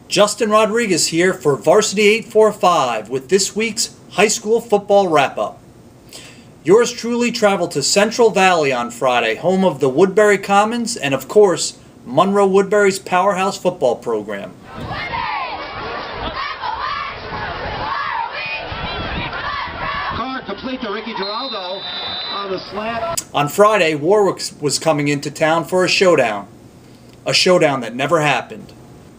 Justin Rodriguez here for Varsity 845 with this week's high school football wrap-up. Yours truly traveled to Central Valley on Friday, home of the Woodbury Commons and, of course, Monroe-Woodbury's powerhouse football program. Complete to Ricky Giraldo on the slant. On Friday, Warwick was coming into town for a showdown that never happened.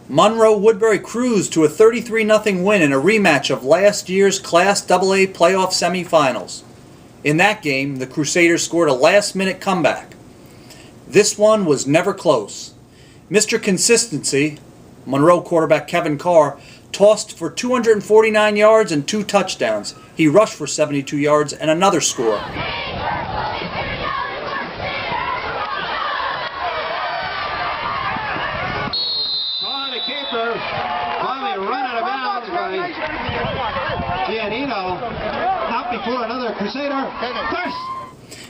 Monroe-Woodbury cruised to a 33-0 win in a rematch of last year's Class AA playoff semifinals. In that game, the Crusaders scored a last-minute comeback. This one was never close. Mr. Consistency, Monroe quarterback Kevin Carr, tossed for 249 yards and 2 touchdowns. He rushed for 72 yards and another score. Finally run out of bounds by Giannino. Not before another Crusader.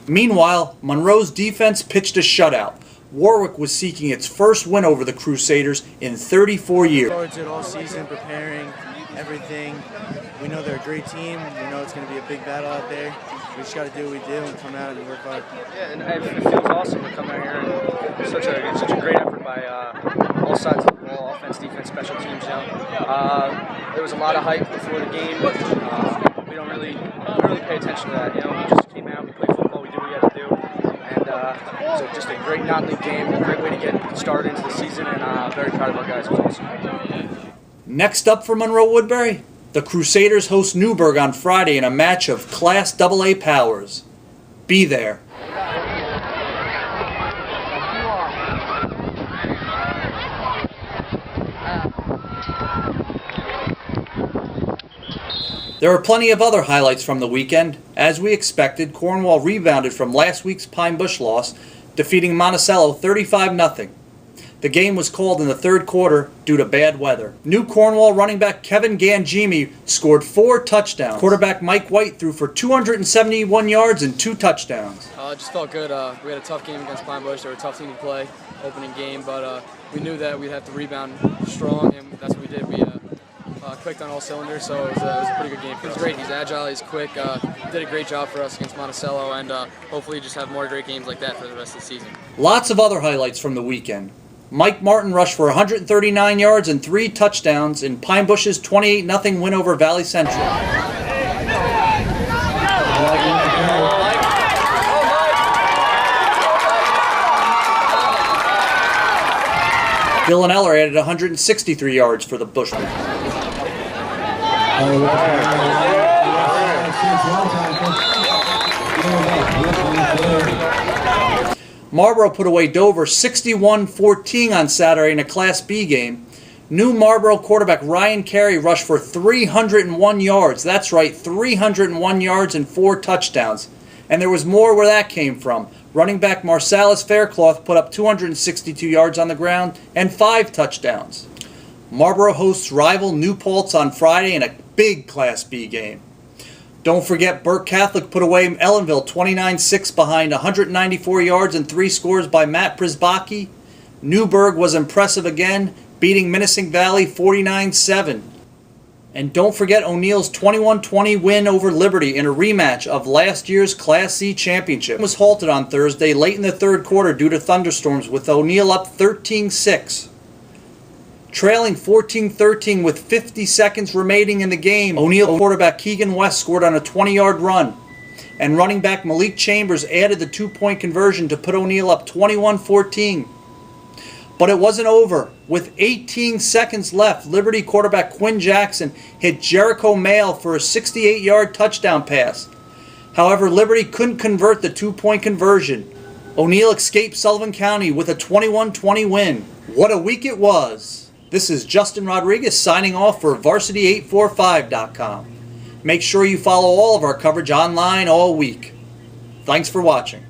Meanwhile, Monroe's defense pitched a shutout. Warwick was seeking its first win over the Crusaders in 34 years. Forward to it all season, preparing everything. We know they're a great team. We know it's going to be a big battle out there. We just got to do what we do and come out and work hard. Yeah, and it feels awesome to come out here and such a great effort by all sides of the ball, offense, defense, special teams. You know, there was a lot of hype before the game, but we don't really pay attention to that. You know, we just came out, we played football, we did what we had to do, and so just a great non-league game, a great way to get started into the season, and very proud of our guys. It was awesome. Next up for Monroe-Woodbury, the Crusaders host Newburgh on Friday in a match of Class AA powers. Be there. There are plenty of other highlights from the weekend. As we expected, Cornwall rebounded from last week's Pine Bush loss, defeating Monticello 35-0. The game was called in the third quarter due to bad weather. New Cornwall running back Kevin Gangimi scored 4 touchdowns. Quarterback Mike White threw for 271 yards and 2 touchdowns. It just felt good. We had a tough game against Pine Bush. They were a tough team to play, opening game, but we knew that we'd have to rebound strong, and that's what we did. We clicked on all cylinders, so it was a pretty good game for us. He's great. He's agile. He's quick. Did a great job for us against Monticello, and hopefully just have more great games like that for the rest of the season. Lots of other highlights from the weekend. Mike Martin rushed for 139 yards and 3 touchdowns in Pine Bush's 28-0 win over Valley Central. Dylan Eller added 163 yards for the Bushmen. Marlboro put away Dover 61-14 on Saturday in a Class B game. New Marlboro quarterback Ryan Carey rushed for 301 yards. That's right, 301 yards and 4 touchdowns. And there was more where that came from. Running back Marsalis Faircloth put up 262 yards on the ground and 5 touchdowns. Marlboro hosts rival New Paltz on Friday in a big Class B game. Don't forget Burke Catholic put away Ellenville 29-6 behind 194 yards and 3 scores by Matt Prisbaki. Newburgh was impressive again, beating Minisink Valley 49-7. And don't forget O'Neill's 21-20 win over Liberty in a rematch of last year's Class C championship. It was halted on Thursday late in the third quarter due to thunderstorms, with O'Neill up 13-6. Trailing 14-13 with 50 seconds remaining in the game, O'Neill quarterback Keegan West scored on a 20-yard run. And running back Malik Chambers added the 2-point conversion to put O'Neill up 21-14. But it wasn't over. With 18 seconds left, Liberty quarterback Quinn Jackson hit Jericho Mail for a 68-yard touchdown pass. However, Liberty couldn't convert the 2-point conversion. O'Neill escaped Sullivan County with a 21-20 win. What a week it was. This is Justin Rodriguez signing off for Varsity845.com. Make sure you follow all of our coverage online all week. Thanks for watching.